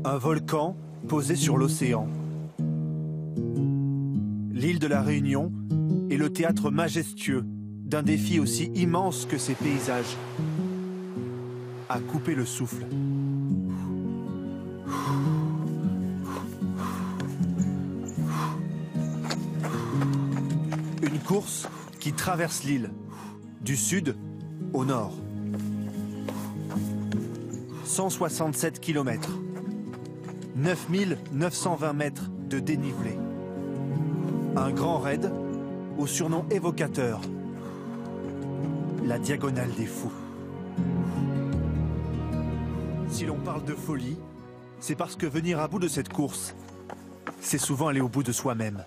Un volcan posé sur l'océan. L'île de la Réunion est le théâtre majestueux d'un défi aussi immense que ses paysages. À couper le souffle. Une course qui traverse l'île, du sud au nord. 167 km, 9920 mètres de dénivelé. Un grand raid au surnom évocateur, la Diagonale des Fous. Si l'on parle de folie, c'est parce que venir à bout de cette course, c'est souvent aller au bout de soi-même.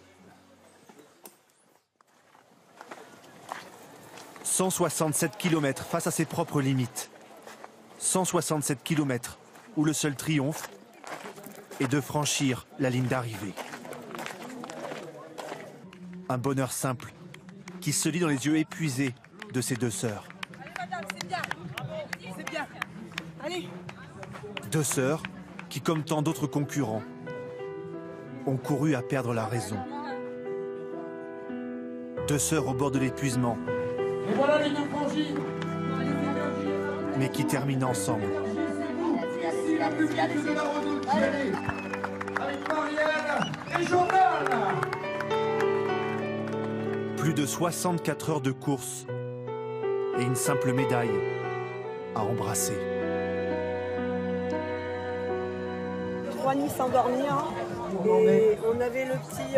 167 km face à ses propres limites. 167 km où le seul triomphe est de franchir la ligne d'arrivée. Un bonheur simple qui se lit dans les yeux épuisés de ces deux sœurs. Allez madame, c'est bien. C'est bien. Allez. Deux sœurs qui, comme tant d'autres concurrents, ont couru à perdre la raison. Deux sœurs au bord de l'épuisement. Et voilà les deux franchis. Mais qui terminent ensemble. Ici la plus vite de la redoute. Allez. Avec Marianne et Jordan. Plus de 64 heures de course et une simple médaille à embrasser. 3 nuits sans dormir et on avait le petit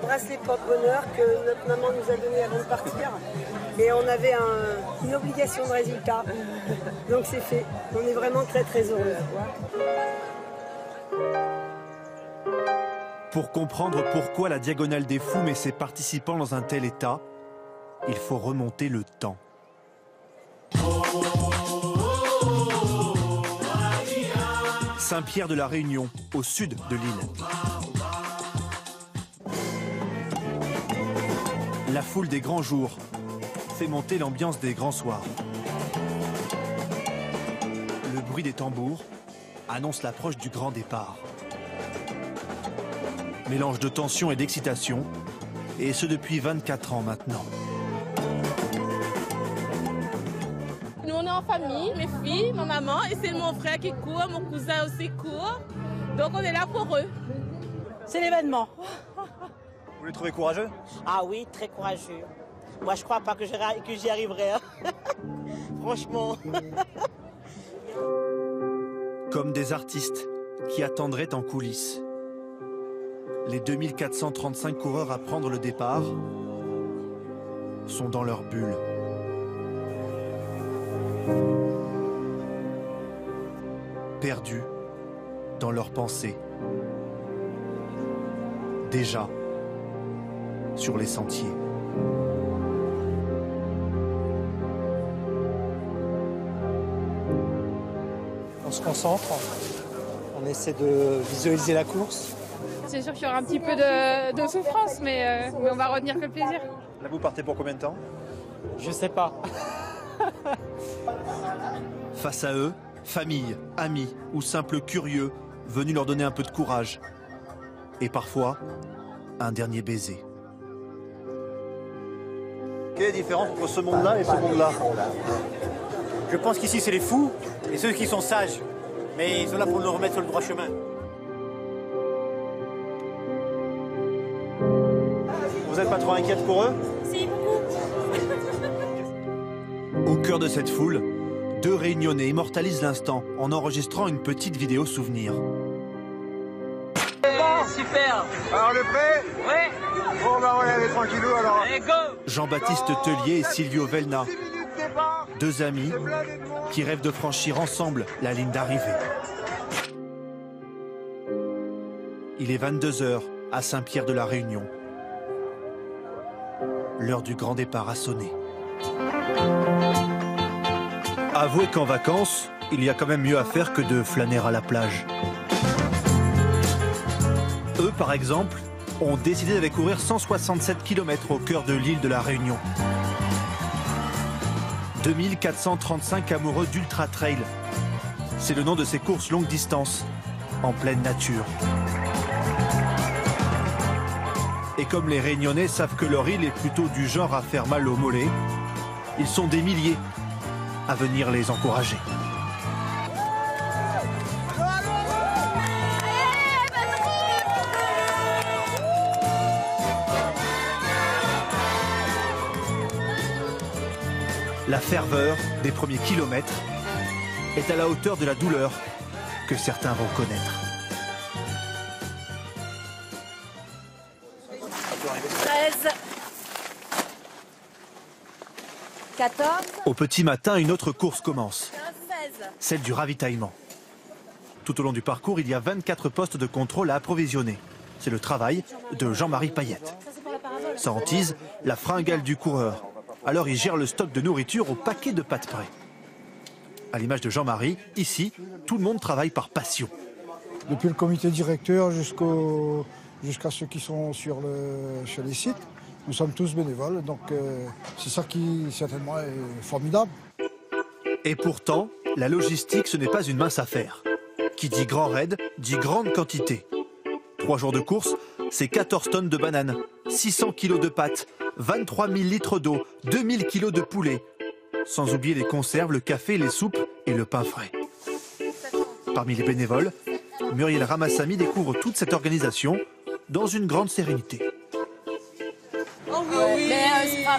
bracelet porte-bonheur que notre maman nous a donné avant de partir et on avait une obligation de résultat, donc c'est fait. On est vraiment très très heureux. Pour comprendre pourquoi la Diagonale des Fous met ses participants dans un tel état, il faut remonter le temps. Saint-Pierre de la Réunion, au sud de l'île. La foule des grands jours fait monter l'ambiance des grands soirs. Le bruit des tambours annonce l'approche du grand départ. Mélange de tension et d'excitation, et ce depuis 24 ans maintenant. Nous on est en famille, mes filles, ma maman, et c'est mon frère qui court, mon cousin aussi court. Donc on est là pour eux. C'est l'événement. Vous les trouvez courageux? Ah oui, très courageux. Moi je crois pas que j'y arriverai. Hein. Franchement. Comme des artistes qui attendraient en coulisses. Les 2435 coureurs à prendre le départ sont dans leur bulle. Perdus dans leurs pensées. Déjà sur les sentiers. On se concentre, on essaie de visualiser la course. C'est sûr qu'il y aura un petit peu de souffrance, mais on va retenir que le plaisir. Là, vous partez pour combien de temps? Je sais pas. Face à eux, famille, amis ou simples curieux venus leur donner un peu de courage. Et parfois, un dernier baiser. Quelle est la différence entre ce monde-là et ce monde-là? Je pense qu'ici, c'est les fous et ceux qui sont sages. Mais ils sont là pour nous remettre sur le droit chemin. Vous n'êtes pas trop inquiète pour eux? Si, beaucoup. Au cœur de cette foule, deux Réunionnais immortalisent l'instant en enregistrant une petite vidéo souvenir. Super. Alors, le prêt? Ouais. Bon, bah, on va y aller tranquillou alors. Allez, go. Jean-Baptiste Tellier et Silvio Velna, 6 minutes départ. deux amis qui rêvent de franchir ensemble la ligne d'arrivée. Il est 22 h à Saint-Pierre de la Réunion. L'heure du grand départ a sonné. Avouez qu'en vacances, il y a quand même mieux à faire que de flâner à la plage. Eux, par exemple, ont décidé d'aller courir 167 km au cœur de l'île de la Réunion. 2435 amoureux d'Ultra Trail. C'est le nom de ces courses longue distance, en pleine nature. Et comme les Réunionnais savent que leur île est plutôt du genre à faire mal aux mollets, ils sont des milliers à venir les encourager. La ferveur des premiers kilomètres est à la hauteur de la douleur que certains vont connaître. 13, 14, Au petit matin, une autre course commence, 15, 16. celle du ravitaillement. Tout au long du parcours, il y a 24 postes de contrôle à approvisionner. C'est le travail de Jean-Marie Payette. Ça hantise la fringale du coureur. Alors il gère le stock de nourriture au paquet de pâtes près. À l'image de Jean-Marie, ici, tout le monde travaille par passion. Depuis le comité directeur jusqu'à ceux qui sont sur les sites, nous sommes tous bénévoles, donc c'est ça qui certainement est formidable. Et pourtant, la logistique, ce n'est pas une mince affaire. Qui dit grand raid, dit grande quantité. 3 jours de course, c'est 14 tonnes de bananes, 600 kilos de pâtes, 23 000 litres d'eau, 2000 kilos de poulet. Sans oublier les conserves, le café, les soupes et le pain frais. Parmi les bénévoles, Muriel Ramassamy découvre toute cette organisation dans une grande sérénité.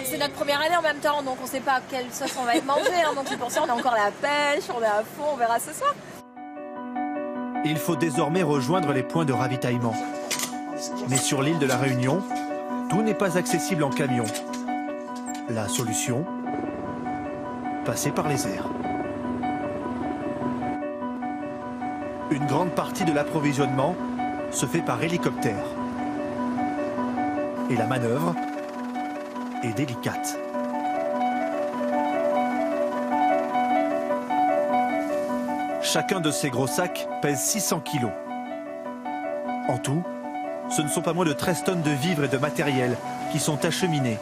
C'est notre première année en même temps, donc on ne sait pas à quelle sauce on va être mangé. Donc c'est pour ça qu'on a encore la pêche, on est à fond, on verra ce soir. Il faut désormais rejoindre les points de ravitaillement. Mais sur l'île de la Réunion, tout n'est pas accessible en camion. La solution, passer par les airs. Une grande partie de l'approvisionnement se fait par hélicoptère. Et la manœuvre est délicate. Chacun de ces gros sacs pèse 600 kilos. En tout, ce ne sont pas moins de 13 tonnes de vivres et de matériel qui sont acheminés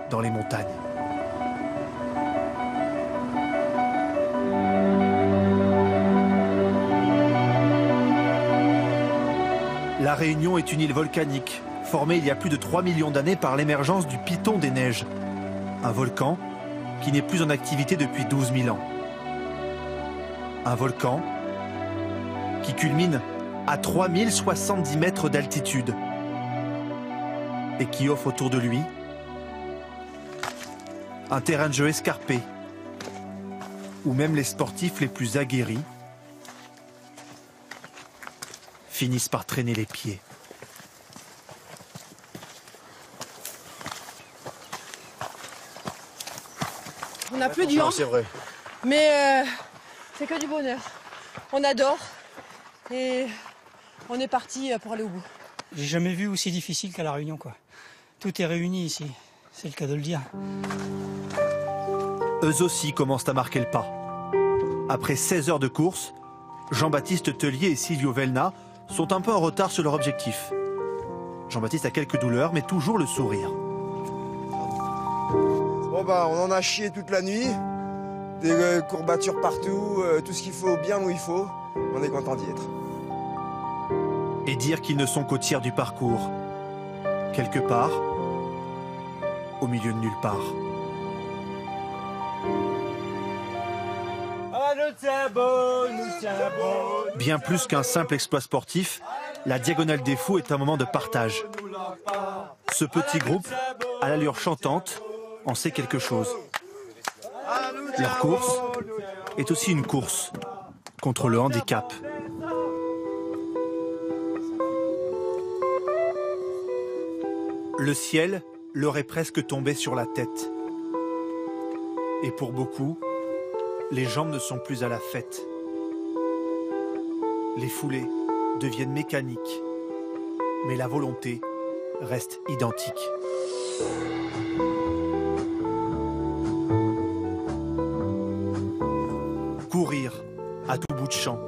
dans les montagnes. La Réunion est une île volcanique, formée il y a plus de 3 millions d'années par l'émergence du Piton des Neiges, un volcan qui n'est plus en activité depuis 12 000 ans. Un volcan qui culmine à 3070 mètres d'altitude et qui offre autour de lui un terrain de jeu escarpé où même les sportifs les plus aguerris finissent par traîner les pieds. On n'a plus de viande, c'est vrai. Mais c'est que du bonheur. On adore et on est parti pour aller au bout. J'ai jamais vu aussi difficile qu'à La Réunion, quoi. Tout est réuni ici, c'est le cas de le dire. Eux aussi commencent à marquer le pas. Après 16 heures de course, Jean-Baptiste Tellier et Silvio Velna sont un peu en retard sur leur objectif. Jean-Baptiste a quelques douleurs, mais toujours le sourire. Bon bah, on en a chié toute la nuit. Des courbatures partout, tout ce qu'il faut bien où il faut. On est content d'y être. Et dire qu'ils ne sont qu'au tiers du parcours. Quelque part, au milieu de nulle part. Bien plus qu'un simple exploit sportif, la Diagonale des Fous est un moment de partage. Ce petit groupe, à l'allure chantante, en sait quelque chose. Leur course est aussi une course contre le handicap. Le ciel leur est presque tombé sur la tête. Et pour beaucoup, les jambes ne sont plus à la fête. Les foulées deviennent mécaniques, mais la volonté reste identique. Courir à tout bout de champ,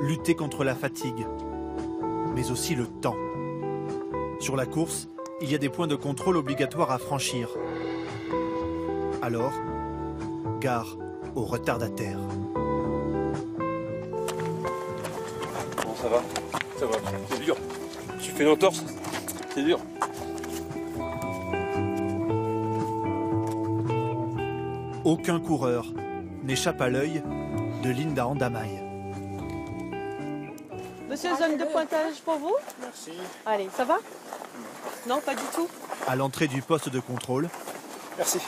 lutter contre la fatigue, mais aussi le temps. Sur la course, il y a des points de contrôle obligatoires à franchir. Alors, gare aux retardataires. Bon, ça va, c'est dur. Tu fais une entorse, c'est dur. Aucun coureur n'échappe à l'œil de Linda Andamaï. Monsieur, zone de pointage pour vous? Merci. Allez, ça va? Non, pas du tout. À l'entrée du poste de contrôle, Merci.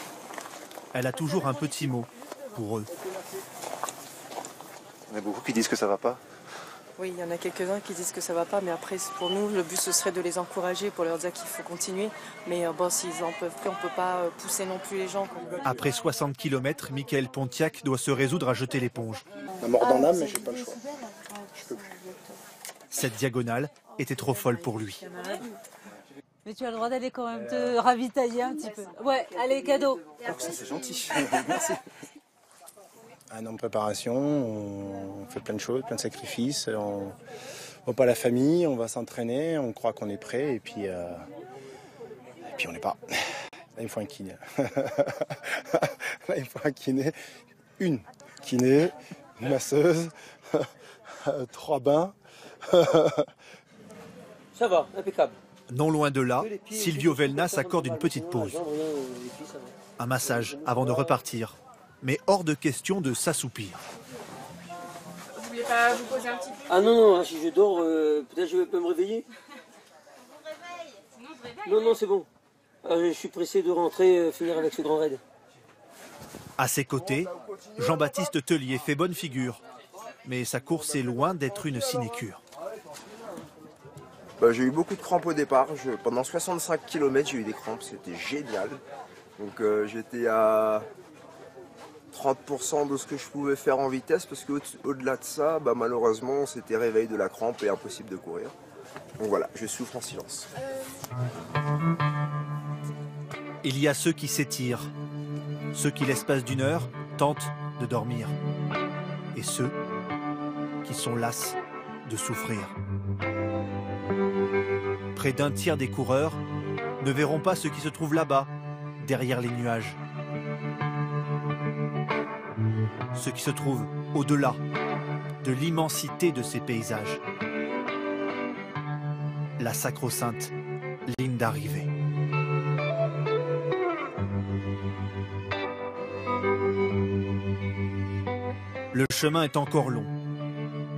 elle a toujours un petit mot pour eux. Il y en a beaucoup qui disent que ça va pas. Oui, il y en a quelques-uns qui disent que ça va pas, mais après, pour nous, le but, ce serait de les encourager pour leur dire qu'il faut continuer. Mais bon, s'ils en peuvent plus, on peut pas pousser non plus les gens. Après 60 km, Michael Pontiac doit se résoudre à jeter l'éponge. La mort dans l'âme, mais j'ai pas le choix. Je peux plus. Cette diagonale était trop folle pour lui. Mais tu as le droit d'aller quand même te ravitailler un petit peu. Ouais, allez, cadeau. Donc ça, c'est gentil. Merci. Un an de préparation, on fait plein de choses, plein de sacrifices. On voit pas la famille, on va s'entraîner, on croit qu'on est prêt et puis on n'est pas. Là, il me faut un kiné. Là, il me faut un kiné. Une kiné, une masseuse, 3 bains. Ça va, impeccable. Non loin de là, Silvio Velna s'accorde une petite pause. Un massage avant de repartir. Mais hors de question de s'assoupir. Vous voulez pas vous poser un petit peu? Ah non, si je dors, peut-être je peux me réveiller. Non, c'est bon. Je suis pressé de rentrer, finir avec ce grand raid. À ses côtés, Jean-Baptiste Tellier fait bonne figure. Mais sa course est loin d'être une sinécure. J'ai eu beaucoup de crampes au départ. Pendant 65 km, j'ai eu des crampes. C'était génial. Donc j'étais à 30% de ce que je pouvais faire en vitesse parce qu'au-delà de ça, malheureusement, c'était réveil de la crampe et impossible de courir. Donc voilà, je souffre en silence. Il y a ceux qui s'étirent, ceux qui l'espace d'une heure tentent de dormir, et ceux qui sont las de souffrir. Près d'un tiers des coureurs ne verront pas ce qui se trouve là-bas, derrière les nuages. Ce qui se trouve au-delà de l'immensité de ces paysages. La sacro-sainte ligne d'arrivée. Le chemin est encore long,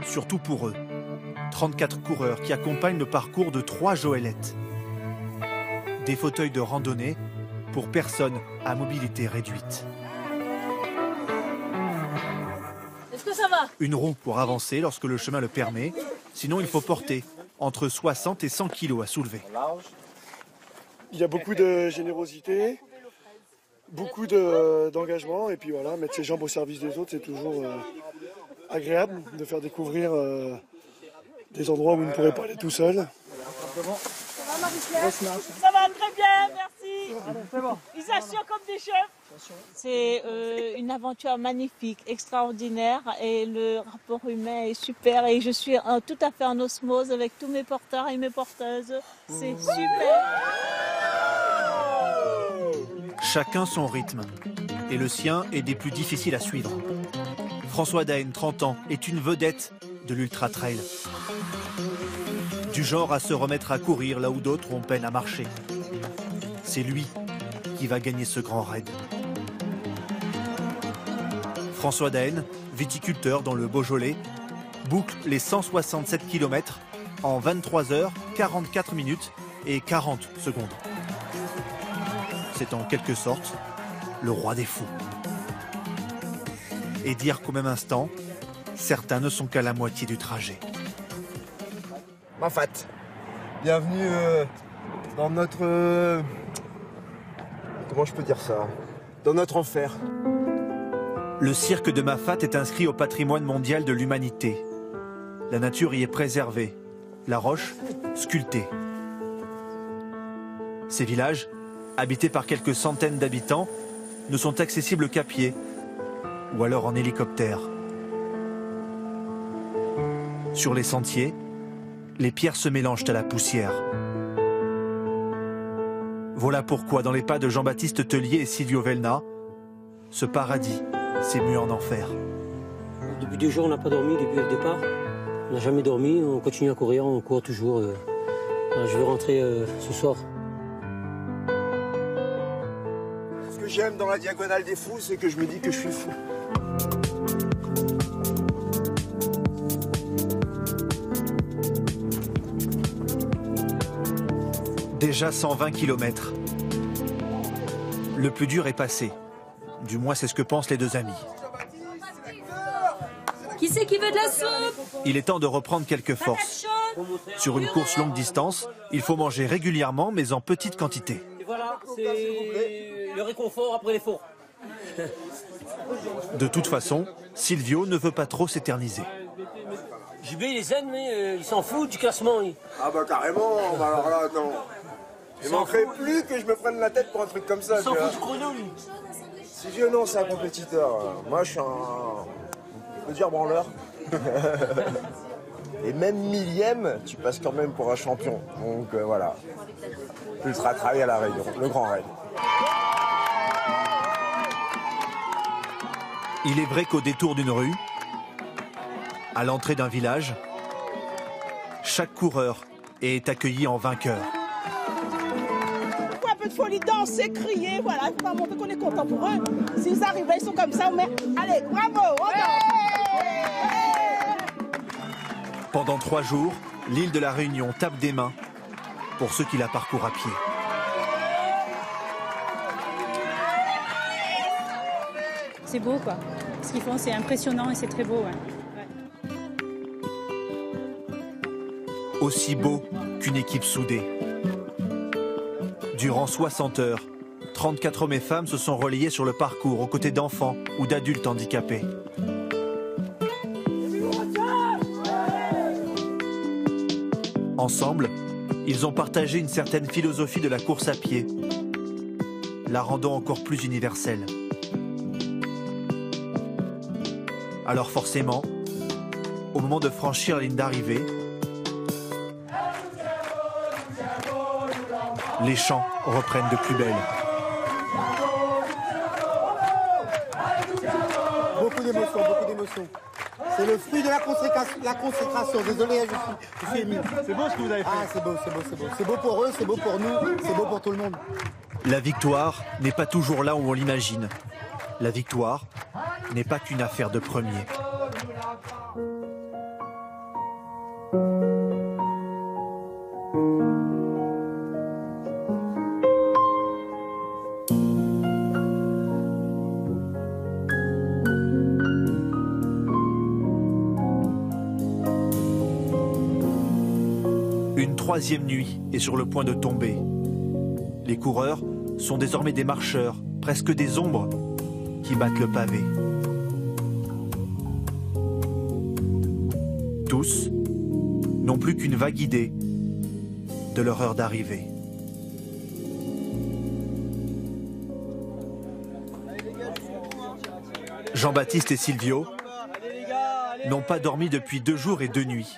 surtout pour eux. 34 coureurs qui accompagnent le parcours de 3 Joëlettes. Des fauteuils de randonnée pour personnes à mobilité réduite. Est-ce que ça va? Une roue pour avancer lorsque le chemin le permet, sinon il faut porter entre 60 et 100 kilos à soulever. Il y a beaucoup de générosité, beaucoup d'engagement, et puis voilà, mettre ses jambes au service des autres, c'est toujours agréable de faire découvrir des endroits où on ne pourrait pas aller tout seul. Ça va très bien, merci. Ils assurent comme des chefs. C'est une aventure magnifique, extraordinaire, et le rapport humain est super, et je suis tout à fait en osmose avec tous mes porteurs et mes porteuses. C'est super. Chacun son rythme, et le sien est des plus difficiles à suivre. François Daen, 30 ans, est une vedette de l'Ultra Trail. Du genre à se remettre à courir là où d'autres ont peine à marcher. C'est lui qui va gagner ce grand raid. François Daen, viticulteur dans le Beaujolais, boucle les 167 km en 23 heures, 44 minutes et 40 secondes. C'est en quelque sorte le roi des fous. Et dire qu'au même instant, certains ne sont qu'à la moitié du trajet. Mafat, bienvenue dans notre... comment je peux dire ça? Dans notre enfer. Le cirque de Mafat est inscrit au patrimoine mondial de l'humanité. La nature y est préservée, la roche sculptée. Ces villages, habités par quelques centaines d'habitants, ne sont accessibles qu'à pied ou alors en hélicoptère. Sur les sentiers, Les pierres se mélangent à la poussière. Voilà pourquoi, dans les pas de Jean-Baptiste Tellier et Silvio Velna, ce paradis s'est mué en enfer. Depuis 2 jours, on n'a pas dormi depuis le départ. On n'a jamais dormi, on continue à courir, on court toujours. Je veux rentrer ce soir. Ce que j'aime dans la diagonale des fous, c'est que je me dis que je suis fou. Déjà 120 km. Le plus dur est passé. Du moins, c'est ce que pensent les deux amis. Qui c'est qui veut de la soupe? Il est temps de reprendre quelques forces. Sur une course longue distance, il faut manger régulièrement, mais en petite quantité. Et voilà, c'est le réconfort après l'effort. De toute façon, Silvio ne veut pas trop s'éterniser. JB, il les aime, mais il s'en fout du classement. Ah bah carrément, bah alors là, non. Il manquerait plus que je me prenne la tête pour un truc comme ça. Il s'en fout du chrono, lui. Silvio, non, c'est un compétiteur. Moi, je suis un... on peut dire branleur. Et même millième, tu passes quand même pour un champion. Donc voilà. Ultra trail à la Réunion, le grand raid. Il est vrai qu'au détour d'une rue, à l'entrée d'un village, chaque coureur est accueilli en vainqueur. Un peu de folie, danser, crier, voilà, il faut pas montrer qu'on est content pour eux. S'ils arrivent, ils sont comme ça, mais allez, bravo! Pendant 3 jours, l'île de la Réunion tape des mains pour ceux qui la parcourent à pied. C'est beau, quoi. Ce qu'ils font, c'est impressionnant et c'est très beau. Ouais. Aussi beau qu'une équipe soudée. Durant 60 heures, 34 hommes et femmes se sont relayés sur le parcours aux côtés d'enfants ou d'adultes handicapés. Ensemble, ils ont partagé une certaine philosophie de la course à pied, la rendant encore plus universelle. Alors forcément, au moment de franchir la ligne d'arrivée, les chants reprennent de plus belle. Beaucoup d'émotions, beaucoup d'émotions. C'est le fruit de la consécration. Désolé, je suis ému. C'est beau ce que vous avez fait. Ah, c'est beau, c'est beau, c'est beau. C'est beau pour eux, c'est beau pour nous, c'est beau pour tout le monde. La victoire n'est pas toujours là où on l'imagine. La victoire n'est pas qu'une affaire de premier. Une 3e nuit est sur le point de tomber. Les coureurs sont désormais des marcheurs, presque des ombres, qui battent le pavé. Tous n'ont plus qu'une vague idée de leur heure d'arrivée. Jean-Baptiste et Silvio n'ont pas dormi depuis 2 jours et 2 nuits.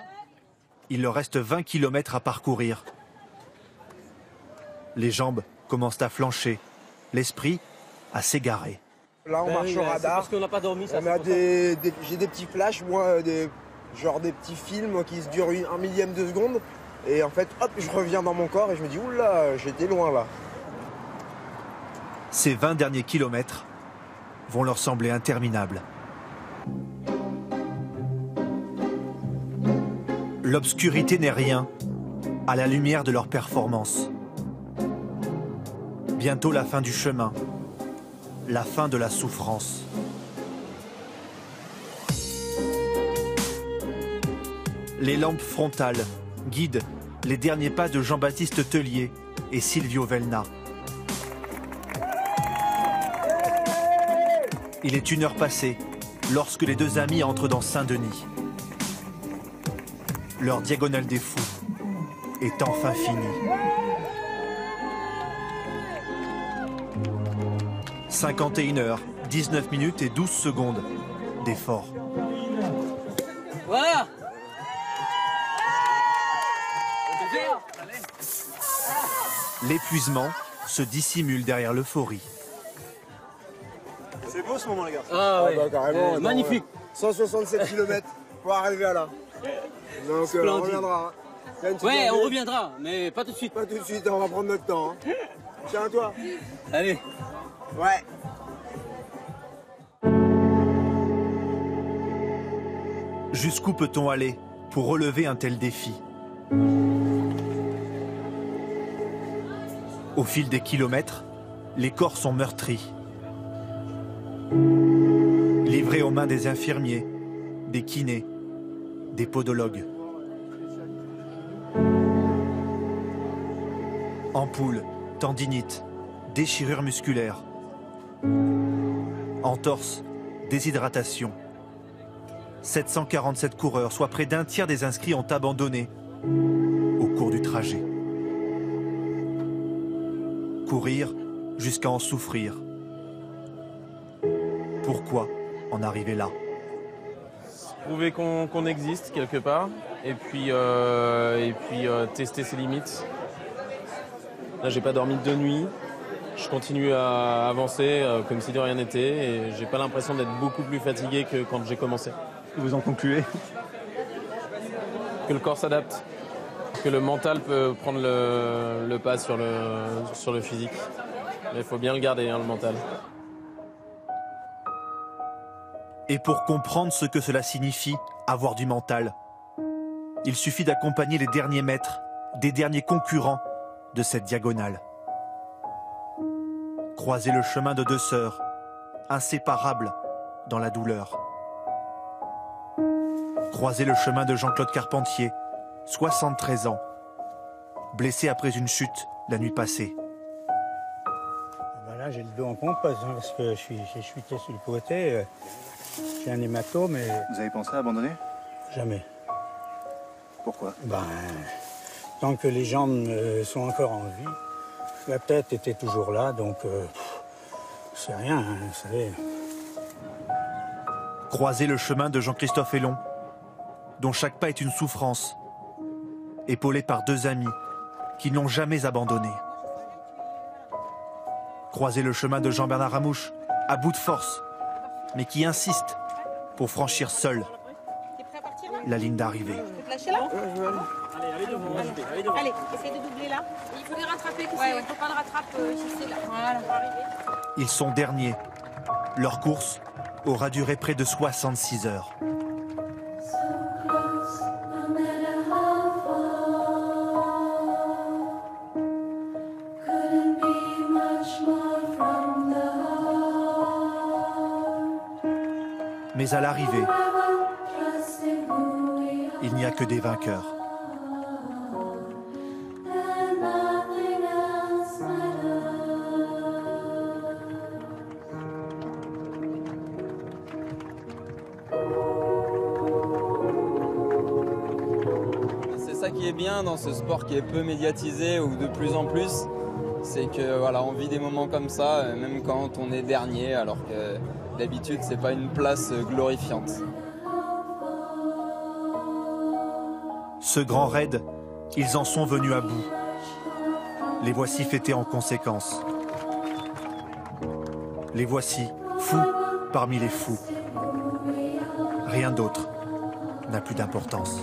Il leur reste 20 km à parcourir. Les jambes commencent à flancher, l'esprit à s'égarer. Là, on marche au radar. Parce qu'on n'a pas dormi, ça. J'ai des petits flashs, moi, genre des petits films qui se durent 1 millième de seconde. Et en fait, hop, je reviens dans mon corps et je me dis, oula, j'étais loin là. Ces 20 derniers kilomètres vont leur sembler interminables. L'obscurité n'est rien à la lumière de leur performance. Bientôt la fin du chemin, la fin de la souffrance. Les lampes frontales guident les derniers pas de Jean-Baptiste Tellier et Silvio Velna. Il est 1 heure passée lorsque les 2 amis entrent dans Saint-Denis. Leur diagonale des fous est enfin finie. 51 heures, 19 minutes et 12 secondes d'effort. Voilà. L'épuisement se dissimule derrière l'euphorie. C'est beau ce moment, les gars. Ah ouais, carrément. magnifique. 167 km pour arriver à là. Donc on reviendra. Hein. Ouais, on reviendra, mais pas tout de suite. Pas tout de suite, on va prendre notre temps. Hein. Tiens à toi. Allez. Ouais. Jusqu'où peut-on aller pour relever un tel défi? Au fil des kilomètres, les corps sont meurtris. Livrés aux mains des infirmiers, des kinés, des podologues. Ampoules, tendinites, déchirures musculaires. Entorses, déshydratation. 747 coureurs, soit près d'un tiers des inscrits, ont abandonné au cours du trajet. Courir jusqu'à en souffrir. Pourquoi en arriver là? Prouver qu'on existe quelque part et puis tester ses limites. Là, j'ai pas dormi 2 nuits. Je continue à avancer comme si de rien n'était et j'ai pas l'impression d'être beaucoup plus fatigué que quand j'ai commencé. Vous en concluez? Que le corps s'adapte, que le mental peut prendre le pas sur le physique. Mais il faut bien le garder, hein, le mental. Et pour comprendre ce que cela signifie, avoir du mental, il suffit d'accompagner les derniers mètres des derniers concurrents de cette diagonale. Croiser le chemin de 2 sœurs, inséparables dans la douleur. Croiser le chemin de Jean-Claude Carpentier, 73 ans, blessé après une chute la nuit passée. Ben là, j'ai le dos en pompe parce que j'ai chuté sur le côté. J'ai un hématome. Et... Vous avez pensé à abandonner? Jamais. Pourquoi? Ben, tant que les jambes sont encore en vie, la tête était toujours là, donc c'est rien, hein, vous savez. Croiser le chemin de Jean-Christophe Hélon, dont chaque pas est une souffrance, épaulé par 2 amis qui n'ont jamais abandonné. Croiser le chemin de Jean-Bernard Ramouche, à bout de force, mais qui insiste pour franchir seul la ligne d'arrivée. Tu peux te lâcher là? Allez, essaye de doubler là. Il faut les rattraper, il faut pas le rattraper c'est là. Voilà. Ils sont derniers. Leur course aura duré près de 66 heures. Mais à l'arrivée, il n'y a que des vainqueurs. C'est ça qui est bien dans ce sport qui est peu médiatisé ou de plus en plus, c'est que voilà, on vit des moments comme ça, même quand on est dernier, alors que d'habitude c'est pas une place glorifiante. Ce grand raid, ils en sont venus à bout. Les voici fêtés en conséquence. Les voici fous parmi les fous. Rien d'autre n'a plus d'importance.